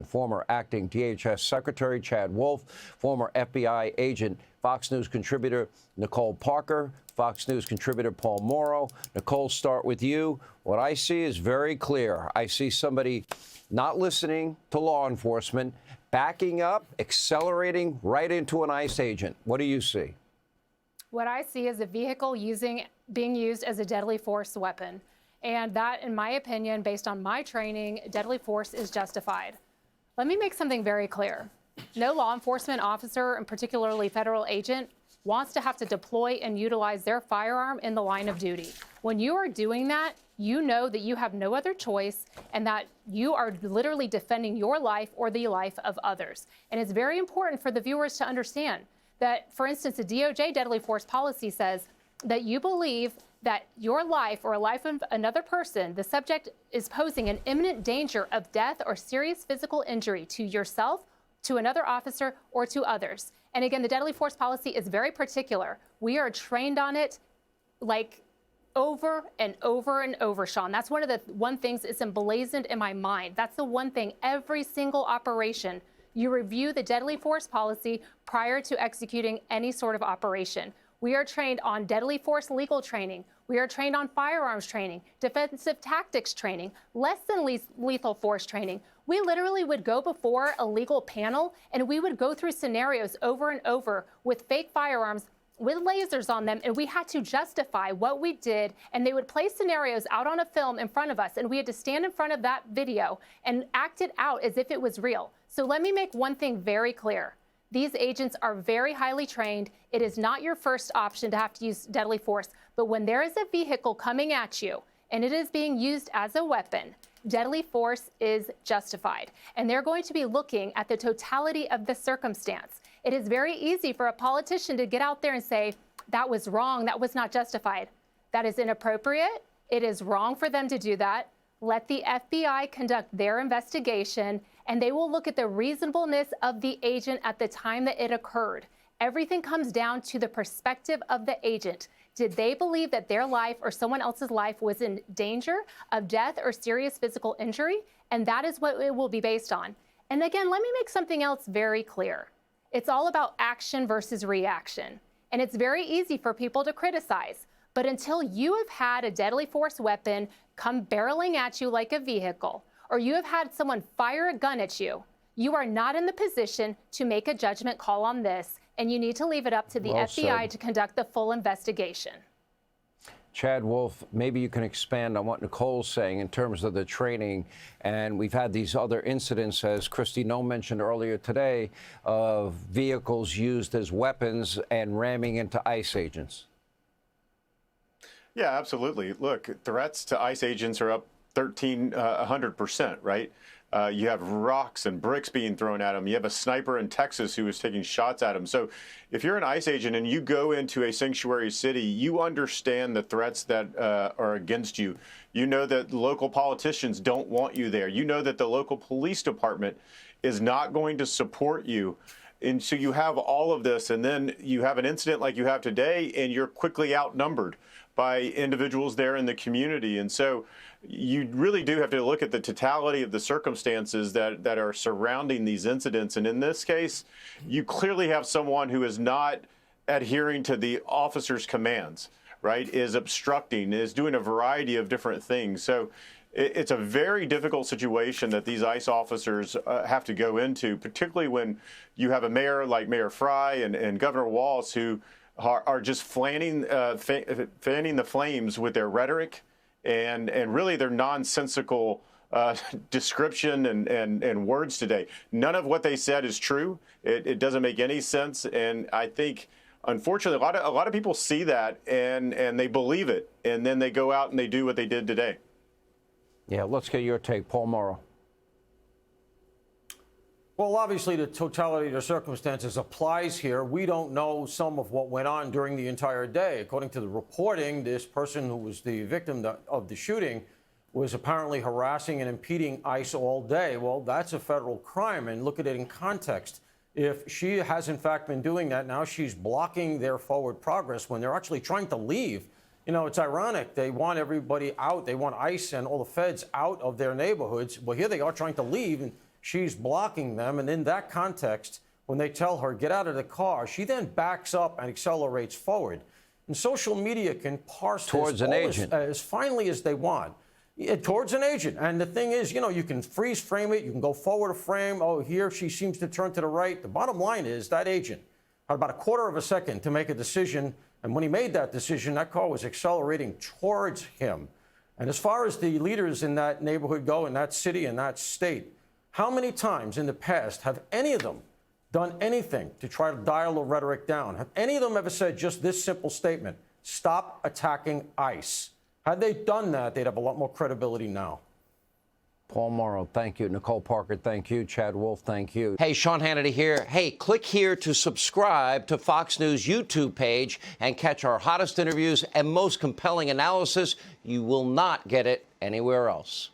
former acting DHS Secretary Chad Wolf, former FBI agent, Fox News contributor Nicole Parker, Fox News contributor Paul Mauro. Nicole, start with you. What I see is very clear. I see somebody not listening to law enforcement, backing up, accelerating right into an ICE agent. What do you see? What I see is a vehicle being used as a deadly force weapon. And that, in my opinion, based on my training, deadly force is justified. Let me make something very clear. No law enforcement officer, and particularly federal agent, wants to have to deploy and utilize their firearm in the line of duty. When you are doing that, you know that you have no other choice and that you are literally defending your life or the life of others. And it's very important for the viewers to understand that, for instance, the DOJ deadly force policy says that you believe that your life or a life of another person, the subject is posing an imminent danger of death or serious physical injury to yourself, to another officer, or to others. And again, the deadly force policy is very particular. We are trained on it like over and over and over, Sean. That's one of the things that's emblazoned in my mind. That's the one thing, every single operation, you review the deadly force policy prior to executing any sort of operation. We are trained on deadly force legal training. We are trained on firearms training, defensive tactics training, less than lethal force training. We literally would go before a legal panel and we would go through scenarios over and over with fake firearms with lasers on them, and we had to justify what we did, and they would play scenarios out on a film in front of us, and we had to stand in front of that video and act it out as if it was real. So let me make one thing very clear. These agents are very highly trained. It is not your first option to have to use deadly force, but when there is a vehicle coming at you and it is being used as a weapon, deadly force is justified. And they're going to be looking at the totality of the circumstance. It is very easy for a politician to get out there and say, that was wrong, that was not justified. That is inappropriate. It is wrong for them to do that. Let the FBI conduct their investigation, and they will look at the reasonableness of the agent at the time that it occurred. Everything comes down to the perspective of the agent. Did they believe that their life or someone else's life was in danger of death or serious physical injury? And that is what it will be based on. And again, let me make something else very clear. It's all about action versus reaction. And it's very easy for people to criticize. But until you have had a deadly force weapon come barreling at you like a vehicle, or you have had someone fire a gun at you, you are not in the position to make a judgment call on this, and you need to leave it up to the FBI to conduct the full investigation. Chad Wolf, maybe you can expand on what Nicole's saying in terms of the training. And we've had these other incidents, as Christy Noe mentioned earlier today, of vehicles used as weapons and ramming into ICE agents. Yeah, absolutely. Look, threats to ICE agents are up 100%, right? You have rocks and bricks being thrown at them. You have a sniper in Texas who was taking shots at him. So if you're an ICE agent and you go into a sanctuary city, you understand the threats that are against you. You know that local politicians don't want you there. You know that the local police department is not going to support you. And so you have all of this, and then you have an incident like you have today, and you're quickly outnumbered by individuals there in the community. And so you really do have to look at the totality of the circumstances that are surrounding these incidents. And in this case, you clearly have someone who is not adhering to the officer's commands, right, is obstructing, is doing a variety of different things. So it's a very difficult situation that these ICE officers have to go into, particularly when you have a mayor like Mayor Fry and Governor Walz who are just fanning the flames with their rhetoric and really their nonsensical description and words today. None of what they said is true. It doesn't make any sense. And I think, unfortunately, a lot of people see that and they believe it. And then they go out and they do what they did today. Yeah, let's get your take, Paul Mauro. Well, obviously, the totality of the circumstances applies here. We don't know some of what went on during the entire day. According to the reporting, this person who was the victim of the shooting was apparently harassing and impeding ICE all day. Well, that's a federal crime, and look at it in context. If she has, in fact, been doing that, now she's blocking their forward progress when they're actually trying to leave. You know, it's ironic. They want everybody out. They want ICE and all the feds out of their neighborhoods. Well, here they are trying to leave, and she's blocking them. And in that context, when they tell her, get out of the car, she then backs up and accelerates forward. And social media can parse Towards this an agent. as finely as they want. Towards an agent. And the thing is, you can freeze frame it. You can go forward a frame. Oh, here she seems to turn to the right. The bottom line is that agent had about a quarter of a second to make a decision. And when he made that decision, that car was accelerating towards him. And as far as the leaders in that neighborhood go, in that city, in that state, how many times in the past have any of them done anything to try to dial the rhetoric down? Have any of them ever said just this simple statement, stop attacking ICE? Had they done that, they'd have a lot more credibility now. Paul Mauro, thank you. Nicole Parker, thank you. Chad Wolf, thank you. Hey, Sean Hannity here. Hey, click here to subscribe to Fox News YouTube page and catch our hottest interviews and most compelling analysis. You will not get it anywhere else.